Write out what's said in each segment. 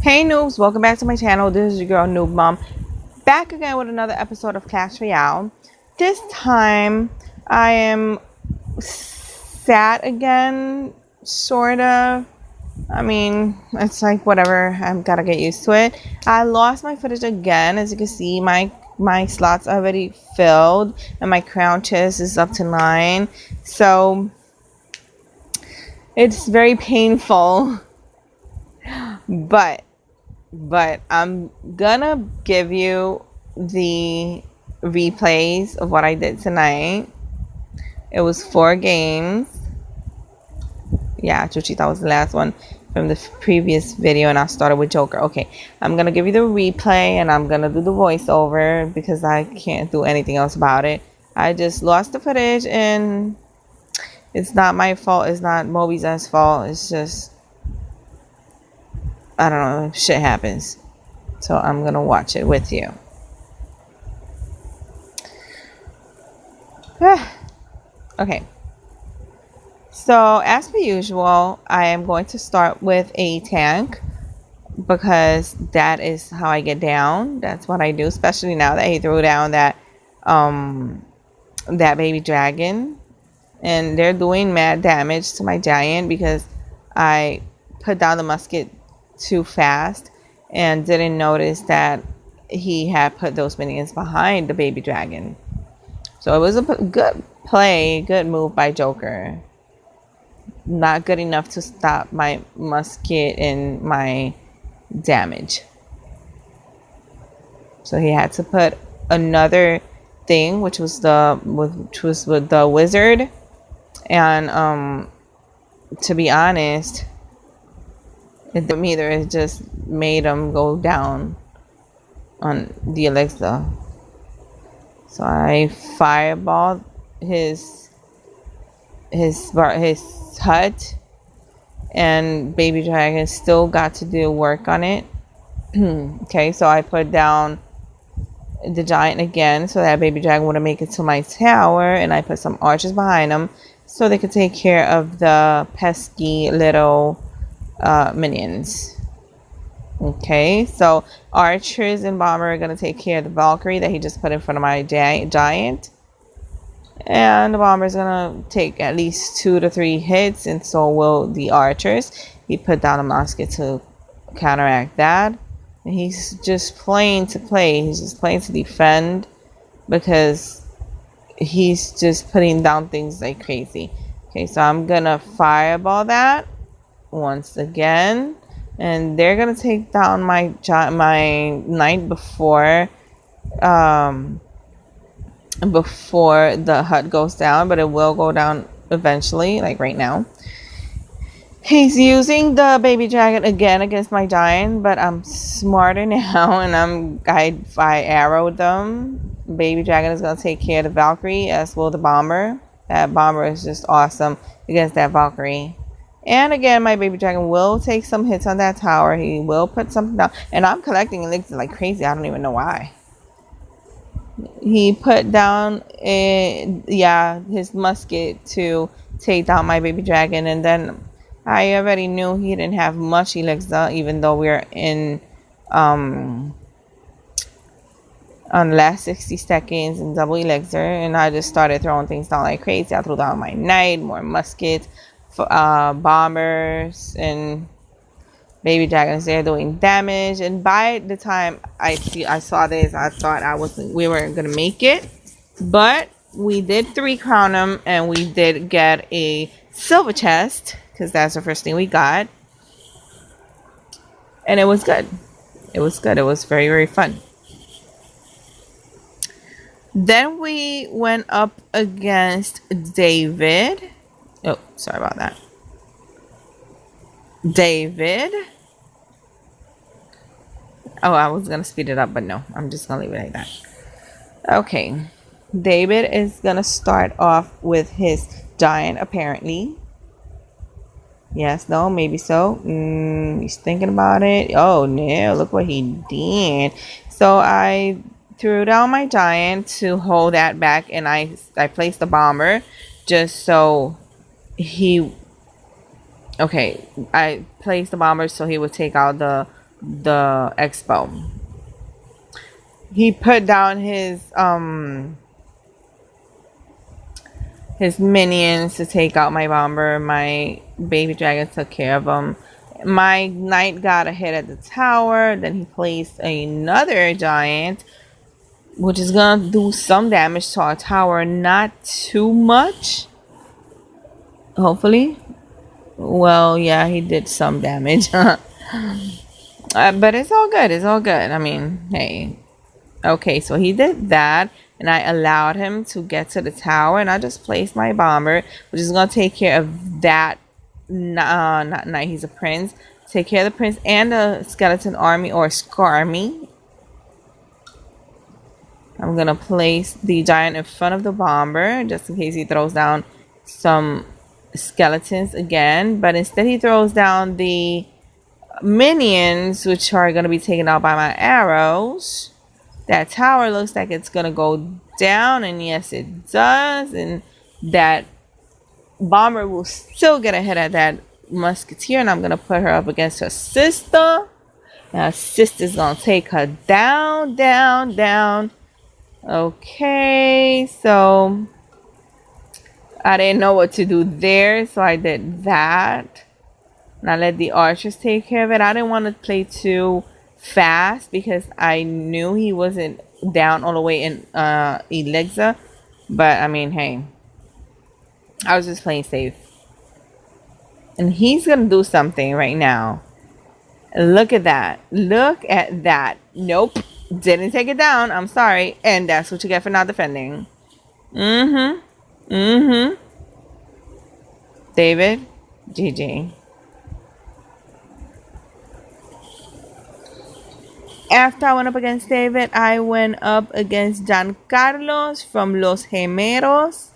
Hey noobs, welcome back to my channel. This is your girl Noob Mom, back again with another episode of Clash Royale. This time I am sad again, sort of. I mean, it's like whatever, I've got to get used to it. I lost my footage again. As you can see, my slots are already filled and my crown chest is up to 9. So it's very painful, but I'm gonna give you the replays of what I did tonight. It was 4 games. Yeah, Chuchita was the last one from the previous video, and I started with Joker. Okay, I'm gonna give you the replay, and I'm gonna do the voiceover because I can't do anything else about it. I just lost the footage, and it's not my fault. It's not Moby's fault. It's just, I don't know, shit happens. So I'm gonna watch it with you. Okay. So as per usual, I am going to start with a tank because that is how I get down. That's what I do, especially now that he threw down that baby dragon, and they're doing mad damage to my giant because I put down the musket too fast and didn't notice that he had put those minions behind the baby dragon. So it was a good play, good move by Joker. Not good enough to stop my musket and my damage. So he had to put another thing, which was with the wizard. And to be honest, it didn't either. It just made him go down on the elixir. So I fireballed his hut, and baby dragon still got to do work on it. Okay, so I put down the giant again so that baby dragon wouldn't make it to my tower, and I put some archers behind them so they could take care of the pesky little minions. Okay, so archers and bomber are going to take care of the Valkyrie that he just put in front of my giant. And the bomber is going to take at least 2 to 3 hits, and so will the archers. He put down a musket to counteract that. And he's just playing to play. He's just playing to defend because he's just putting down things like crazy. Okay, so I'm going to fireball that once again. And they're going to take down my knight before the hut goes down, but it will go down eventually, like right now. He's using the baby dragon again against my giant, but I'm smarter now, and I arrowed them. Baby dragon is going to take care of the Valkyrie, as will the bomber. That bomber is just awesome against that Valkyrie. And again, my baby dragon will take some hits on that tower. He will put something down. And I'm collecting elixir like crazy. I don't even know why. He put down his musket to take down my baby dragon. And then I already knew he didn't have much elixir, even though we're in on the last 60 seconds and double elixir. And I just started throwing things down like crazy. I threw down my knight, more muskets, bombers, and baby dragons there doing damage. And by the time I saw this, I thought we weren't gonna make it, but we did 3 crown them, and we did get a silver chest because that's the first thing we got, and it was good. It was very, very fun. Then we went up against David. Oh, sorry about that. David. Oh, I was going to speed it up, but no. I'm just going to leave it like that. Okay. David is going to start off with his giant, apparently. Yes, no, maybe so. He's thinking about it. Oh, no. Look what he did. So I threw down my giant to hold that back, and I placed the bomber just so I placed the bomber so he would take out the the expo. He put down his minions to take out my bomber. My baby dragon took care of him. My knight got a hit at the tower. Then he placed another giant, which is gonna do some damage to our tower. Not too much, hopefully. Well, yeah, he did some damage. But it's all good. It's all good. I mean, hey. Okay, so he did that, and I allowed him to get to the tower, and I just placed my bomber, which is going to take care of that. Not knight, he's a prince. Take care of the prince and the skeleton army, or skarmy. I'm going to place the giant in front of the bomber, just in case he throws down some skeletons again. But instead he throws down the minions, which are going to be taken out by my arrows. That tower looks like it's gonna go down, and yes, it does. And that bomber will still get a hit at that musketeer, and I'm gonna put her up against her sister. Now, her sister's gonna take her down, down, down. Okay, so I didn't know what to do there, so I did that. And I let the archers take care of it. I didn't want to play too fast because I knew he wasn't down all the way in elixir, but I mean, hey, I was just playing safe. And he's gonna do something right now. Look at that. Look at that. Nope, didn't take it down. I'm sorry. And that's what you get for not defending. David, GG. After I went up against David, I went up against John Carlos from Los Gemeros.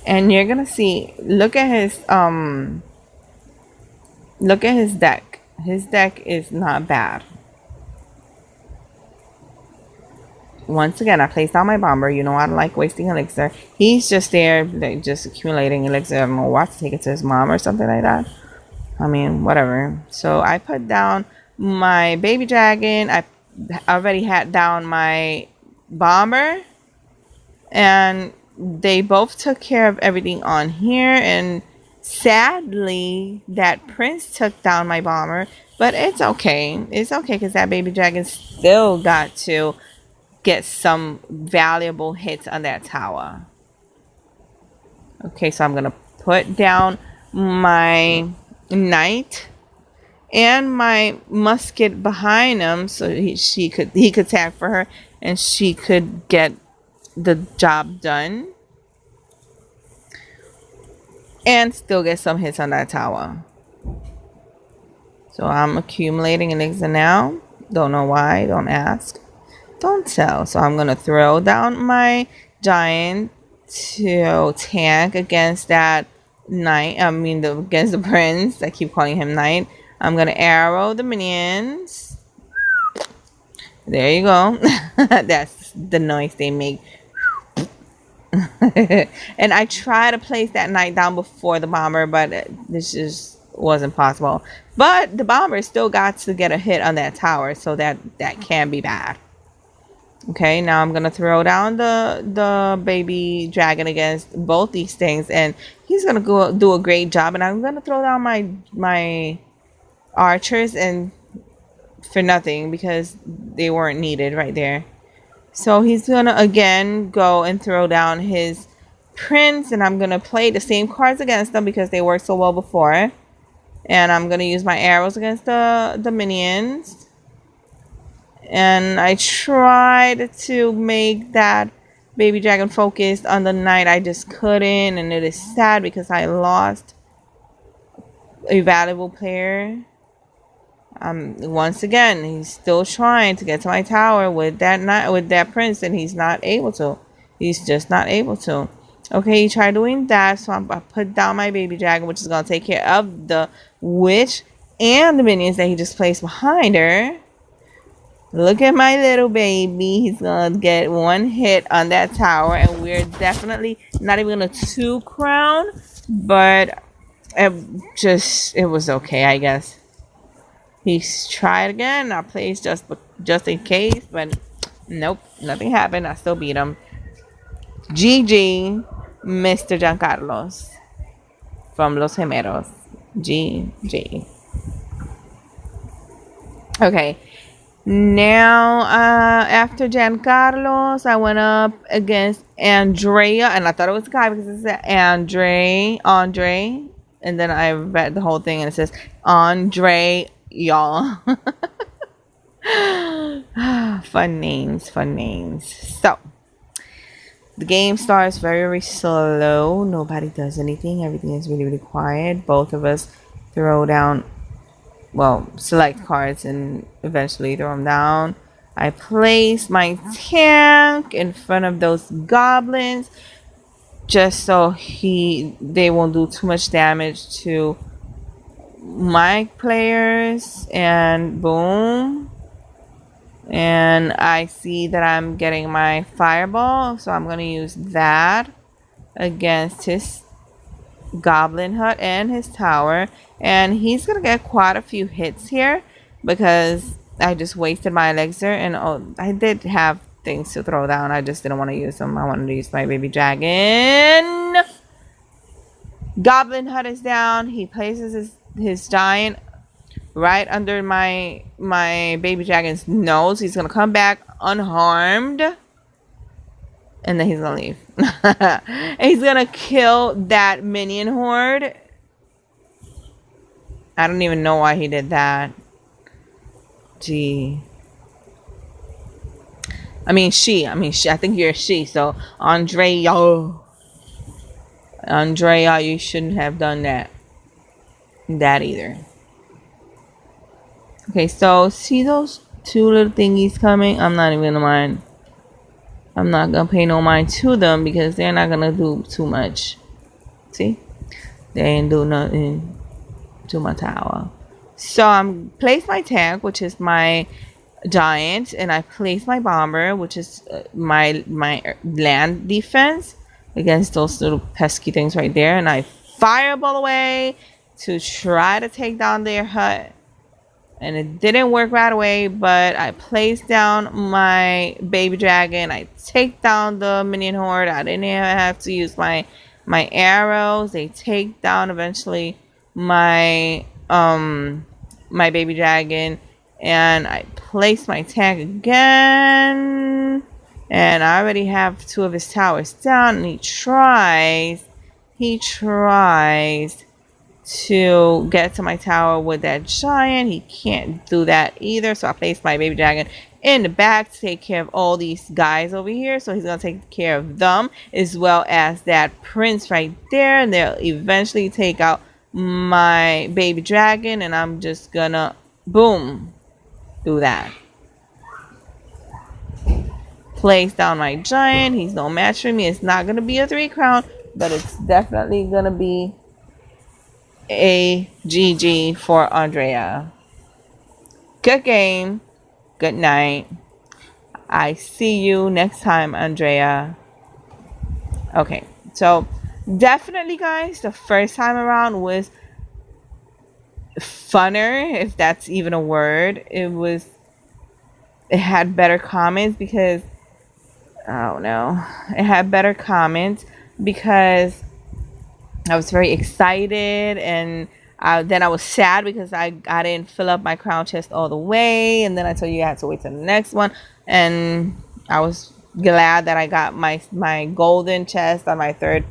And you're gonna see, look at his deck. His deck is not bad. Once again, I placed out my bomber. You know I don't like wasting elixir. He's just there, like, just accumulating elixir. I don't know what, to take it to his mom or something like that. I mean, whatever. So I put down my baby dragon. I already had down my bomber, and they both took care of everything on here. And sadly, that prince took down my bomber, but it's okay. It's okay because that baby dragon still got to get some valuable hits on that tower. Okay, so I'm gonna put down my knight and my musket behind him, so he could tag for her and she could get the job done and still get some hits on that tower. So I'm accumulating elixir now. Don't know why. Don't ask. Don't tell. So I'm gonna throw down my giant to tank against that knight. Against the prince. I keep calling him knight. I'm gonna arrow the minions. There you go. That's the noise they make. And I try to place that knight down before the bomber, but this just wasn't possible. But the bomber still got to get a hit on that tower, so that can be bad. Okay, now I'm gonna throw down the baby dragon against both these things, and he's gonna go do a great job. And I'm gonna throw down my archers and for nothing because they weren't needed right there. So he's gonna again go and throw down his prince, and I'm gonna play the same cards against them because they worked so well before. And I'm gonna use my arrows against the minions. And I tried to make that baby dragon focused on the knight. I just couldn't, and it is sad because I lost a valuable player. Once again, he's still trying to get to my tower with that knight, with that prince, and he's not able to. He's just not able to. Okay, he tried doing that, so I put down my baby dragon, which is gonna take care of the witch and the minions that he just placed behind her. Look at my little baby. He's gonna get one hit on that tower, and we're definitely not even gonna 2 crown, but it was okay, I guess. He's tried again. I placed just in case, but nope, nothing happened. I still beat him. GG, Mr. Giancarlos from Los Gemeros. GG. Okay. Now, after Giancarlos, I went up against Andrea, and I thought it was a guy because it said Andre, and then I read the whole thing, and it says Andre, y'all. Fun names. So, the game starts very, very slow. Nobody does anything. Everything is really, really quiet. Both of us throw down, well, select cards and eventually throw them down. I place my tank in front of those goblins just so they won't do too much damage to my players, and boom. And I see that I'm getting my fireball, so I'm going to use that against his goblin hut and his tower, and he's gonna get quite a few hits here because I just wasted my elixir, and I did have things to throw down. I just didn't want to use them. I wanted to use my baby dragon. Goblin hut is down. He places his giant right under my baby dragon's nose. He's gonna come back unharmed, and then he's gonna leave. And he's gonna kill that minion horde. I don't even know why he did that. Gee. I mean she. I think you're a she. So Andrea, you shouldn't have done that either. Okay, so see those 2 little thingies coming? I'm not even gonna mind. I'm not gonna pay no mind to them because they're not gonna do too much. See? They ain't do nothing to my tower. So I'm place my tank, which is my giant, and I place my bomber, which is my land defense against those little pesky things right there, and I fireball away to try to take down their hut. And it didn't work right away, but I placed down my baby dragon. I take down the minion horde. I didn't even have to use my arrows. They take down eventually my my baby dragon, and I place my tank again, and I already have 2 of his towers down, and he tries to get to my tower with that giant. He can't do that either, so I placed my baby dragon in the back to take care of all these guys over here. So he's gonna take care of them as well as that prince right there, and they'll eventually take out my baby dragon, and I'm just gonna boom do that. Place down my giant. He's no match for me. It's not gonna be a 3 crown, but it's definitely gonna be a GG for Andrea. Good game. Good night. I see you next time, Andrea. Okay, so definitely, guys, the first time around was funner, if that's even a word. It had better comments because I don't know. It had better comments because I was very excited, and then I was sad because I didn't fill up my crown chest all the way, and then I told you I had to wait till the next one, and I was glad that I got my golden chest on my 3rd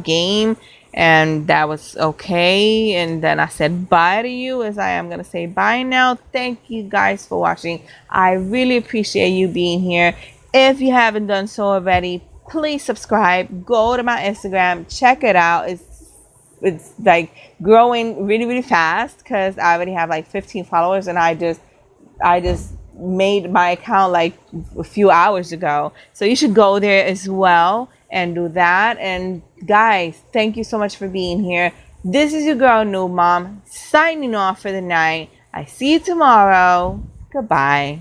game, and that was okay. And then I said bye to you, as I am gonna say bye now. Thank you guys for watching. I really appreciate you being here. If you haven't done so already, please subscribe. Go to my Instagram, check it out. It's like growing really, really fast because I already have like 15 followers, and I just made my account like a few hours ago. So you should go there as well and do that. And guys, thank you so much for being here. This is your girl Noob Mom signing off for the night. I see you tomorrow. Goodbye.